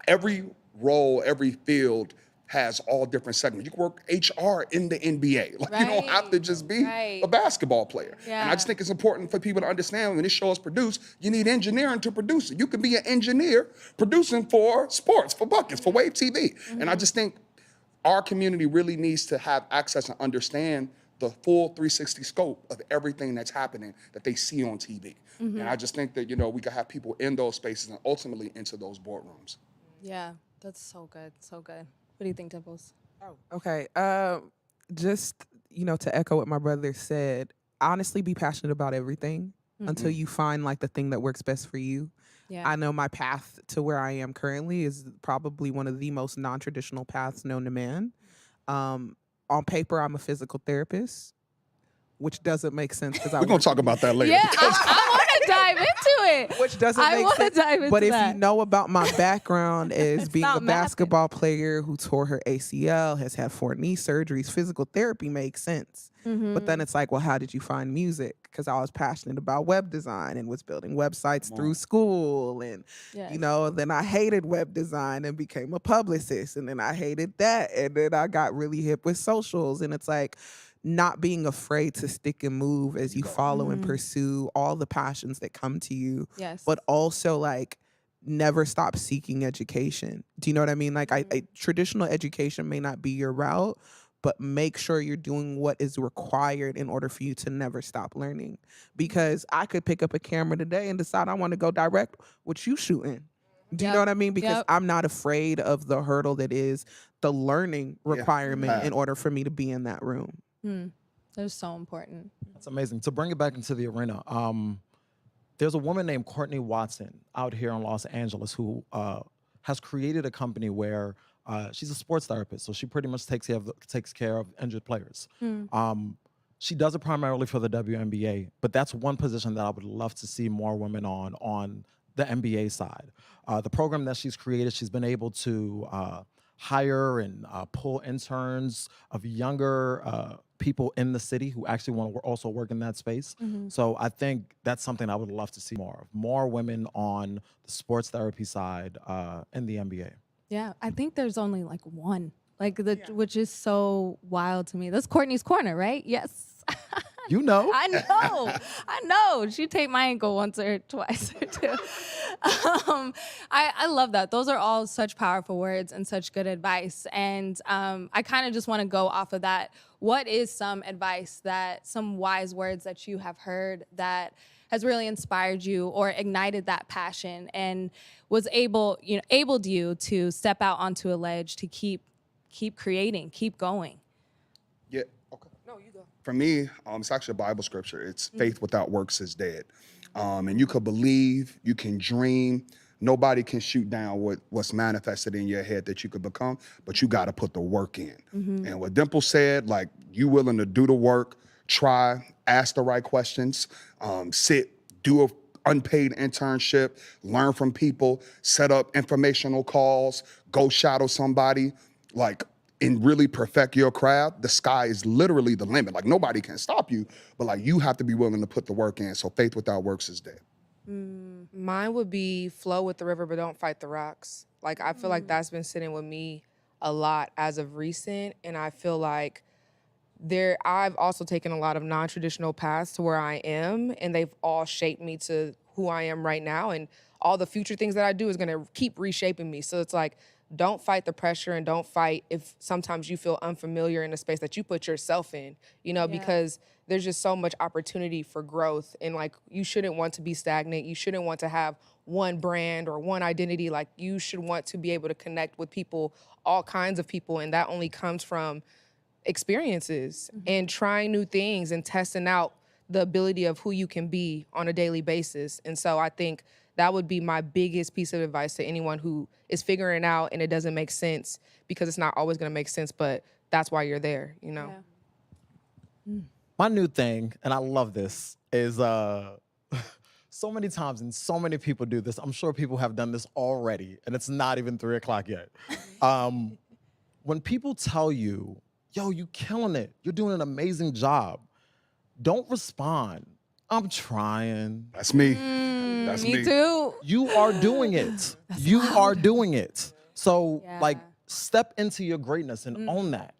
every role, every field has all different segments. You can work HR in the NBA. Like you don't have to just be a basketball player. Yeah. And I just think it's important for people to understand when this show is produced, you need engineering to produce it. You could be an engineer producing for sports, for buckets, for Wave TV. And I just think our community really needs to have access and understand the full 360 scope of everything that's happening that they see on TV. And I just think that, we could have people in those spaces and ultimately into those boardrooms. Yeah, that's so good. So good. What do you think, Dimplez? Oh, okay. Just, to echo what my brother said, honestly be passionate about everything until you find like the thing that works best for you. Yeah. I know my path to where I am currently is probably one of the most non-traditional paths known to man. On paper, I'm a physical therapist, which doesn't make sense because We're going to talk about that later. Yeah, I want to dive into it. Which doesn't I make want to sense. dive into But if that. you know about my background as being not a basketball player who tore her ACL, has had 4 knee surgeries, physical therapy makes sense. But then it's like, well, how did you find music? Because I was passionate about web design and was building websites through school. And, then I hated web design and became a publicist. And then I hated that. And then I got really hip with socials. And it's like, not being afraid to stick and move as you follow and pursue all the passions that come to you. Yes. But also like never stop seeking education. Do you know what I mean? Like traditional education may not be your route, but make sure you're doing what is required in order for you to never stop learning. Because I could pick up a camera today and decide I want to go direct what you shooting. Do you know what I mean? Because I'm not afraid of the hurdle that is the learning requirement in order for me to be in that room. They're so important. That's amazing. To bring it back into the arena, there's a woman named Courtney Watson out here in Los Angeles who has created a company where she's a sports therapist. So she pretty much takes care of injured players. She does it primarily for the WNBA, but that's one position that I would love to see more women on the NBA side. The program that she's created, she's been able to hire and pull interns of younger people in the city who actually want to also work in that space. So I think that's something I would love to see more of. More women on the sports therapy side in the NBA. Yeah, I think there's only like one, which is so wild to me. That's Courtney's Corner, right? Yes. You know. I know. She taped my ankle once or twice or two. I love that. Those are all such powerful words and such good advice. And I kind of just want to go off of that. What is some advice some wise words that you have heard that has really inspired you or ignited that passion and was enabled you to step out onto a ledge to keep creating, keep going? Yeah. Okay. No, you go. For me, it's actually a Bible scripture. It's faith without works is dead. And you could believe, you can dream. Nobody can shoot down what's manifested in your head that you could become, but you got to put the work in. And what Dimple said, like, you willing to do the work, try, ask the right questions, sit, do a unpaid internship, learn from people, set up informational calls, go shadow somebody, and really perfect your craft. The sky is literally the limit. Like, nobody can stop you, but you have to be willing to put the work in. So faith without works is dead. Mine would be flow with the river, but don't fight the rocks. I feel like that's been sitting with me a lot as of recent. And I feel like I've also taken a lot of non-traditional paths to where I am, and they've all shaped me to who I am right now. And all the future things that I do is gonna keep reshaping me. So it's like, don't fight the pressure and don't fight if sometimes you feel unfamiliar in a space that you put yourself in, you know, because there's just so much opportunity for growth. And like, you shouldn't want to be stagnant. You shouldn't want to have one brand or one identity. Like, you should want to be able to connect with people, all kinds of people. And that only comes from experiences and trying new things and testing out the ability of who you can be on a daily basis. And so I think that would be my biggest piece of advice to anyone who is figuring out and it doesn't make sense, because it's not always going to make sense, but that's why you're there, you know? My new thing, and I love this, is so many times, and so many people do this. I'm sure people have done this already, and it's not even 3 o'clock yet. When people tell you, yo, you killing it, you're doing an amazing job, don't respond, I'm trying. That's me. That's me. Me too. You are doing it. You are doing it. So like, step into your greatness and own that.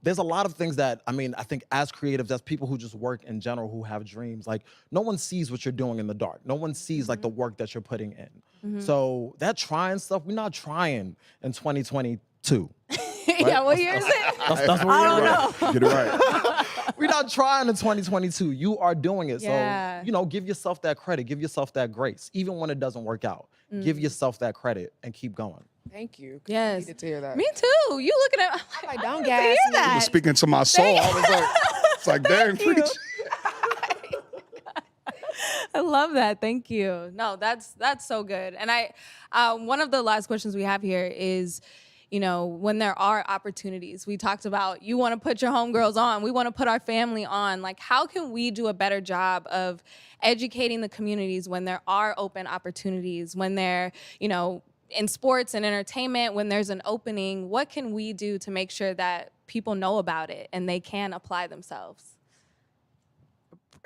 There's a lot of things that, I mean, I think as creatives, as people who just work in general, who have dreams, like, no one sees what you're doing in the dark. No one sees like the work that you're putting in. So that trying stuff, we're not trying in 2022. Right? Yeah, what year is it? That's what I we're don't know. Get it right. We're not trying in 2022. You are doing it. Yeah. So, you know, give yourself that credit. Give yourself that grace. Even when it doesn't work out, give yourself that credit and keep going. Thank you. Yes. I needed to hear that. Me too. You looking at Like, don't I gas hear me. You that. were speaking to my soul. I was like, it's like, dang, Thank you. preach. I love that. Thank you. No, that's so good. And one of the last questions we have here is, you know, when there are opportunities, we talked about, you want to put your homegirls on, we want to put our family on. Like, how can we do a better job of educating the communities when there are open opportunities, when they're, you know, in sports and entertainment, when there's an opening? What can we do to make sure that people know about it and they can apply themselves?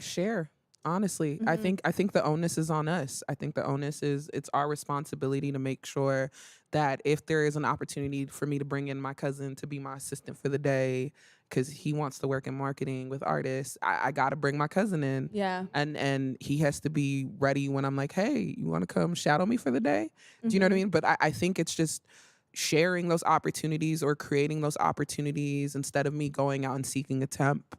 Share. Honestly, I think the onus is on us. I think the onus is, it's our responsibility to make sure that if there is an opportunity for me to bring in my cousin to be my assistant for the day, because he wants to work in marketing with artists, I got to bring my cousin in. Yeah. And he has to be ready when I'm like, hey, you want to come shadow me for the day? Do you know what I mean? But I think it's just sharing those opportunities or creating those opportunities instead of me going out and seeking a temp.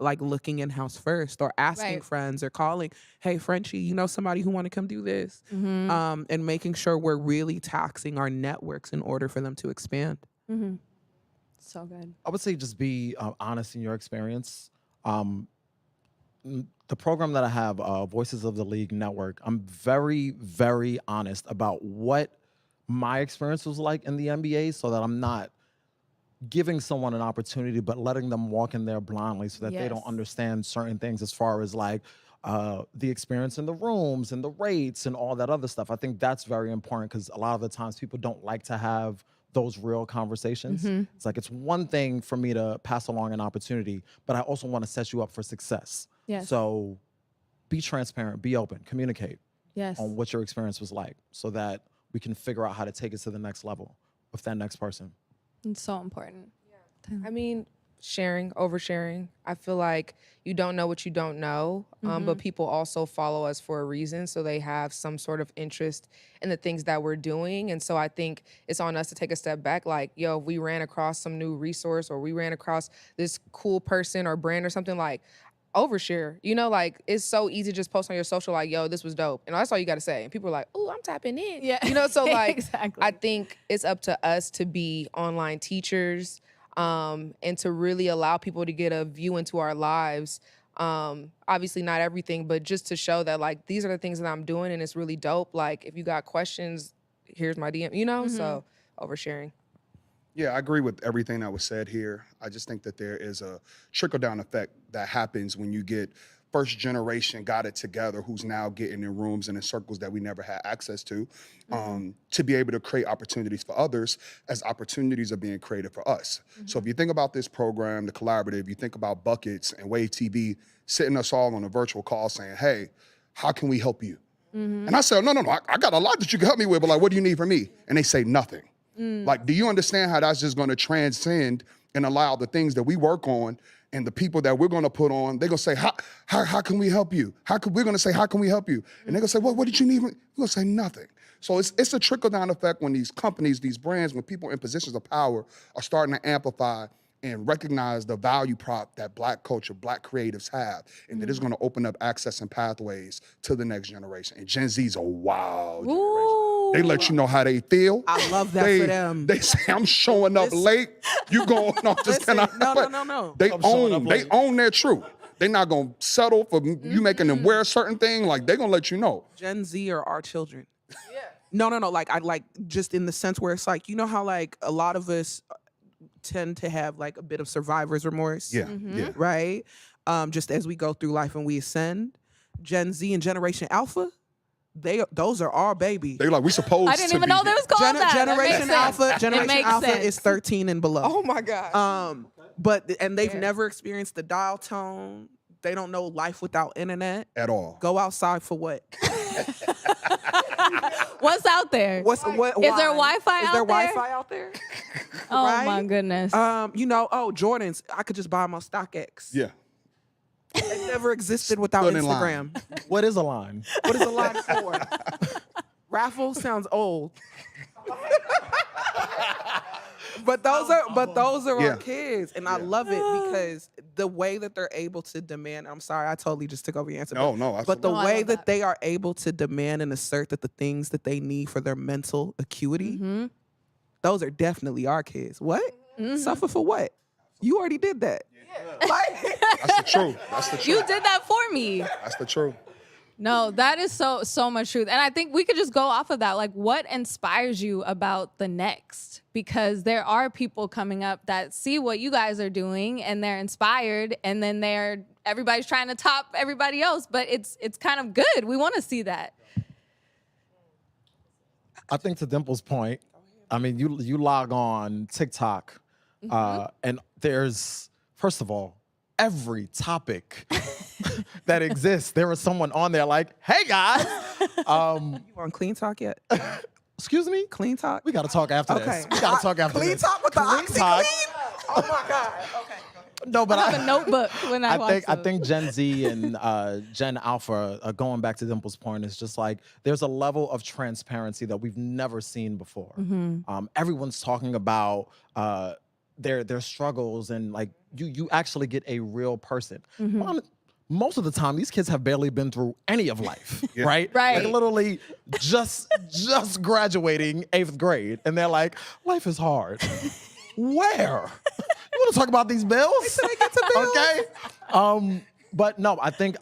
Like, looking in-house first, or asking friends, or calling, hey, Frenchy, you know somebody who want to come do this? And making sure we're really taxing our networks in order for them to expand. So good. I would say just be honest in your experience. The program that I have, Voices of the League Network, I'm very, very honest about what my experience was like in the NBA, so that I'm not giving someone an opportunity, but letting them walk in there blindly, so that they don't understand certain things as far as like the experience in the rooms and the rates and all that other stuff. I think that's very important, because a lot of the times people don't like to have those real conversations. It's like, it's one thing for me to pass along an opportunity, but I also want to set you up for success. Yes. So be transparent, be open, communicate on what your experience was like, so that we can figure out how to take it to the next level with that next person. It's so important. I mean, sharing, oversharing. I feel like you don't know what you don't know, but people also follow us for a reason. So they have some sort of interest in the things that we're doing. And so I think it's on us to take a step back. Like, yo, if we ran across some new resource, or we ran across this cool person or brand or something, like, overshare. You know, like, it's so easy to just post on your social, like, yo, this was dope. And that's all you got to say. And people are like, oh, I'm tapping in. Yeah. You know, so like, Exactly. I think it's up to us to be online teachers, and to really allow people to get a view into our lives. Obviously not everything, but just to show that, like, these are the things that I'm doing and it's really dope. Like, if you got questions, here's my DM, you know? So oversharing. Yeah, I agree with everything that was said here. I just think that there is a trickle-down effect that happens when you get first generation got it together, who's now getting in rooms and in circles that we never had access to be able to create opportunities for others as opportunities are being created for us. So if you think about this program, the collaborative, you think about Buckets and Wave TV sitting us all on a virtual call saying, hey, how can we help you? And I said, no, I got a lot that you can help me with, but like, what do you need from me? And they say nothing. Like, do you understand how that's just gonna transcend and allow the things that we work on and the people that we're gonna put on, they're gonna say, how can we help you? We're gonna say, how can we help you? And they're gonna say, well, what did you need? We're gonna say nothing. So it's a trickle-down effect when these companies, these brands, when people in positions of power are starting to amplify and recognize the value prop that Black culture, Black creatives have, and that it's going to open up access and pathways to the next generation. And Gen Z's a wild generation. They let you know how they feel. I love that for them. They say, I'm showing up late. You going, no, just Listen, cannot. no. They own their truth. They're not going to settle for you making them wear a certain thing. Like, they're going to let you know. Gen Z are our children. Yeah. No. Like, I like just in the sense where it's like, you know how like a lot of us tend to have like a bit of survivor's remorse. Yeah, yeah. Right? Just as we go through life and we ascend. Gen Z and Generation Alpha, those are our babies. They like, we supposed to I didn't even know there was called that. Generation Alpha is 13 and below. Oh my God. And they've never experienced the dial tone. They don't know life without internet. At all. Go outside for what? What's out there? Is there Wi-Fi Is there Wi-Fi out there? Oh Right? my goodness. Jordans, I could just buy them on StockX. Yeah. They never existed without Stood in Instagram. What is a line? What is a line for? Raffle sounds old. But those are Yeah. our kids, and I love it because the way that they're able to demand. I'm sorry, I totally just took over your answer. No, But the No, I way love that that. they are able to demand and assert that the things that they need for their mental acuity, those are definitely our kids. What? Suffer for what? You already did that. Like, That's the truth. That's the truth. You did that for me. That's the truth. No, that is so much truth. And I think we could just go off of that. Like, what inspires you about the next? Because there are people coming up that see what you guys are doing and they're inspired, and then everybody's trying to top everybody else, but it's kind of good. We want to see that. I think to Dimple's point, I mean, you log on TikTok, and there's, first of all, every topic that exists. There was someone on there like, hey guys. you on Clean Talk yet? Excuse me? Clean Talk? We got to talk after this. We got to talk after Clean this. Talk with the Clean Talk. OxyClean? Oh my God. Okay. No, but I have a notebook when I watch I those. think Gen Z and Gen Alpha, going back to Dimple's point, is just like there's a level of transparency that we've never seen before. Everyone's talking about their struggles, and like you actually get a real person. Most of the time, these kids have barely been through any of life, right? Right. Like literally just graduating 8th grade, and they're like, life is hard. Where? You want to talk about these bills? They get to bills. Okay. But no, I think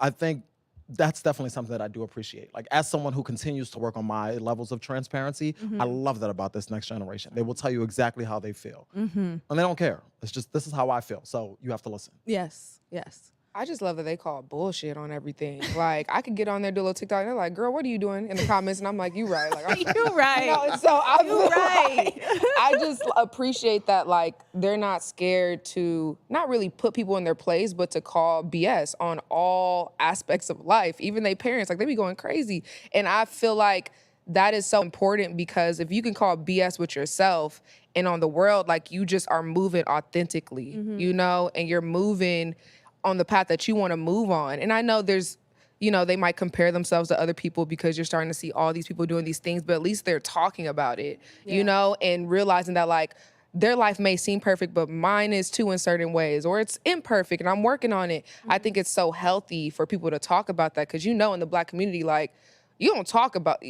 that's definitely something that I do appreciate. Like, as someone who continues to work on my levels of transparency, I love that about this next generation. They will tell you exactly how they feel. And they don't care. It's just, this is how I feel. So you have to listen. Yes. I just love that they call bullshit on everything. Like, I could get on there, do a little TikTok, and they're like, girl, what are you doing in the comments? And I'm like, you right. Like, You right. You know, and so I feel right. like I just appreciate that, like, they're not scared to not really put people in their place, but to call BS on all aspects of life. Even their parents, like, they be going crazy. And I feel like that is so important, because if you can call BS with yourself and on the world, like, you just are moving authentically, you know, and you're moving on the path that you want to move on. And I know there's, you know, they might compare themselves to other people because you're starting to see all these people doing these things, but at least they're talking about it, you know, and realizing that, like, their life may seem perfect, but mine is too in certain ways, or it's imperfect and I'm working on it. I think it's so healthy for people to talk about that, because, you know, in the Black community, like, we don't talk about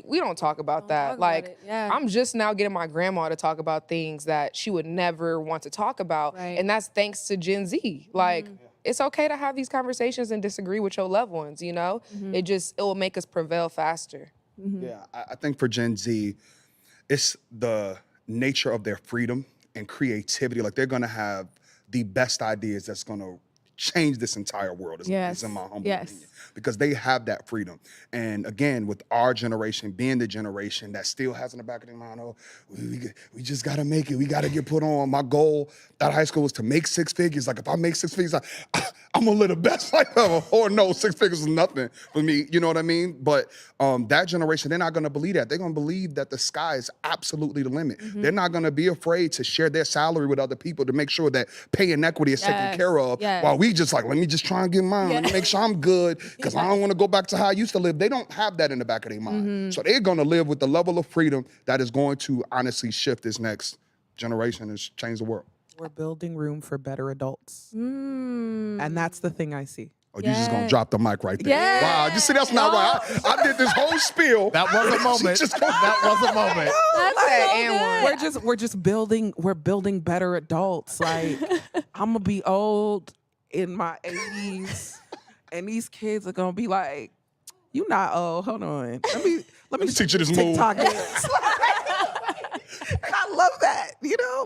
that. Like, I'm just now getting my grandma to talk about things that she would never want to talk about. Right. And that's thanks to Gen Z. Like, it's okay to have these conversations and disagree with your loved ones, you know? It will make us prevail faster. Yeah, I think for Gen Z, it's the nature of their freedom and creativity. Like, they're gonna have the best ideas that's gonna change this entire world, is in my humble opinion. Because they have that freedom. And again, with our generation being the generation that still has in the back of their mind, oh, we just gotta make it. We gotta get put on. My goal out of high school was to make 6 figures. Like, if I make 6 figures, I'm gonna live the best life ever. Or no, 6 figures is nothing for me. You know what I mean? But that generation, they're not gonna believe that. They're gonna believe that the sky is absolutely the limit. They're not gonna be afraid to share their salary with other people to make sure that pay inequity is taken care of, while we me just like, let me just try and get mine. Let me make sure I'm good because I don't want to go back to how I used to live. They don't have that in the back of their mind. So they're going to live with the level of freedom that is going to honestly shift this next generation and change the world. We're building room for better adults. And that's the thing I see. Oh, you just gonna drop the mic right there. Yes. Wow, you see, that's not right. I did this whole spiel. That was a moment. That was a moment. That's so good. We're just building better adults. Like, I'm gonna be old in my 80s, and these kids are gonna be like, "You not old? Hold on. Let me teach you this move." TikTok dance." And I love that.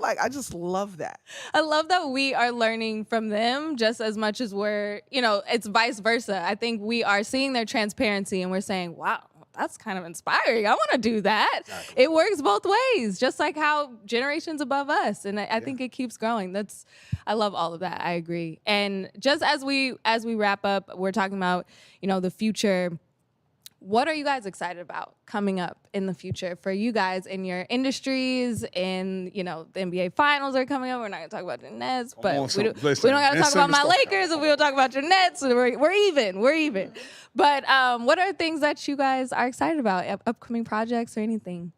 Like, I just love that. I love that we are learning from them just as much as we're, it's vice versa. I think we are seeing their transparency and we're saying, wow, that's kind of inspiring. I want to do that. Exactly. It works both ways, just like how generations above us. And I think it keeps growing. I love all of that. I agree. And just as we wrap up, we're talking about, the future. What are you guys excited about coming up in the future for you guys in your industries? And, the NBA finals are coming up. We're not going to talk about the Nets, but we don't got to talk about my Lakers if we don't talk about your Nets. We're even. But what are things that you guys are excited about, upcoming projects or anything?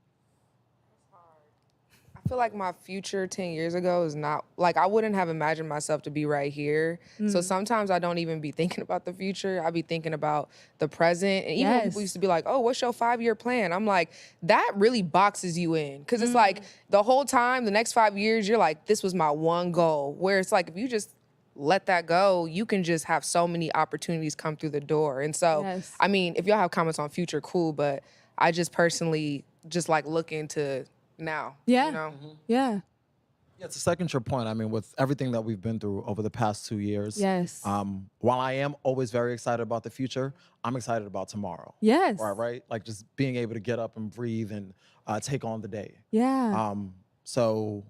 I feel like my future 10 years ago is not, like, I wouldn't have imagined myself to be right here. So sometimes I don't even be thinking about the future. I be thinking about the present. And even when people used to be like, oh, what's your 5-year plan? I'm like, that really boxes you in. Because it's like the whole time, the next 5 years, you're like, this was my one goal. Where it's like, if you just let that go, you can just have so many opportunities come through the door. And so, I mean, if y'all have comments on future, cool. But I just personally just like look into now. Yeah. Yeah. Yeah, to second your point, I mean, with everything that we've been through over the past 2 years, while I am always very excited about the future, I'm excited about tomorrow. Yes. Right? Like just being able to get up and breathe and take on the day. Yeah. So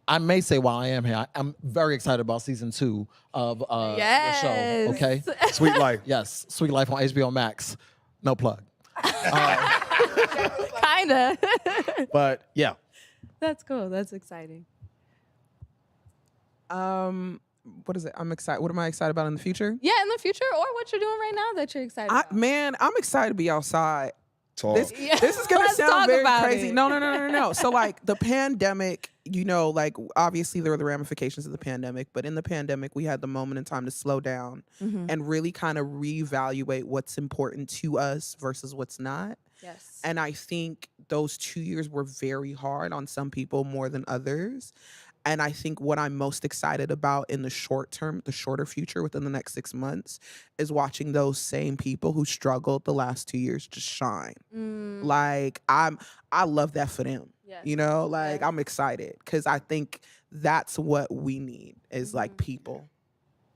I may say while I am here, I'm very excited about season 2 of the show. Okay? Sweet Life. Yes, Sweet Life on HBO Max. No plug. Kinda. But yeah. That's cool. That's exciting. What is it? I'm excited. What am I excited about in the future? Yeah, in the future, or what you're doing right now that you're excited about. I'm excited to be outside. This is gonna Let's sound talk very about crazy. it. No. So like the pandemic, like obviously there were the ramifications of the pandemic, but in the pandemic we had the moment in time to slow down and really kind of reevaluate what's important to us versus what's not. Yes. And I think those 2 years were very hard on some people more than others. And I think what I'm most excited about in the short term, the shorter future within the next 6 months, is watching those same people who struggled the last 2 years just shine. Like I love that for them. Yes. I'm excited because I think that's what we need is like people.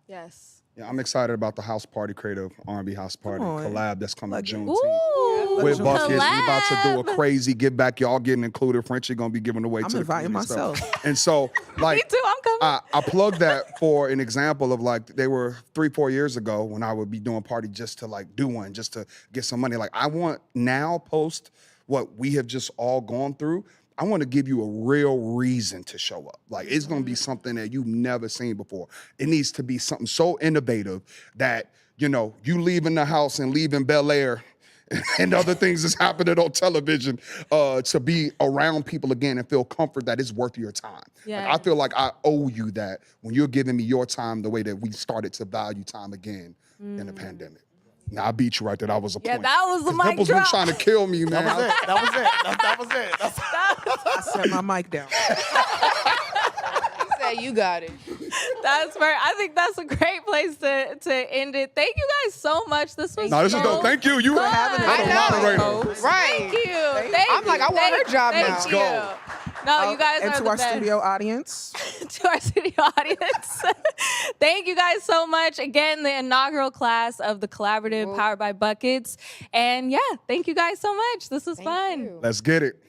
Yes. Yeah, I'm excited about the house party, creative R&B house party collab that's coming June 10th. Ooh, With Buckets, we collab. about to do a crazy give back. Y'all getting included. Frenchy gonna be giving away I'm to the inviting community myself. Stuff. And so, like, Me too, I'm coming. I plugged that for an example of like they were 3-4 years ago when I would be doing party just to like do one, just to get some money. Like I want now post what we have just all gone through. I want to give you a real reason to show up. Like it's going to be something that you've never seen before. It needs to be something so innovative that, you leaving the house and leaving Bel Air and other things that's happening on television to be around people again and feel comfort that it's worth your time. Yeah. Like, I feel like I owe you that when you're giving me your time the way that we started to value time again in the pandemic. Now I beat you right there. That was a point. Yeah, that was the mic Dimple's drop. been trying to kill me, man. That was it. I set my mic down. You say you got it. That's fair. I think that's a great place to end it. Thank you guys so much. This was No, this is so dope. Thank you. You were having I a know. moderator. Right. Thank you. Thank I'm like, I want her job now. Thank you. Go. No, you guys and are to the our best. studio audience. To our studio audience. Thank you guys so much. Again, the inaugural class of the Collaborative powered by Buckets. And yeah, thank you guys so much. This was fun. You. Let's get it.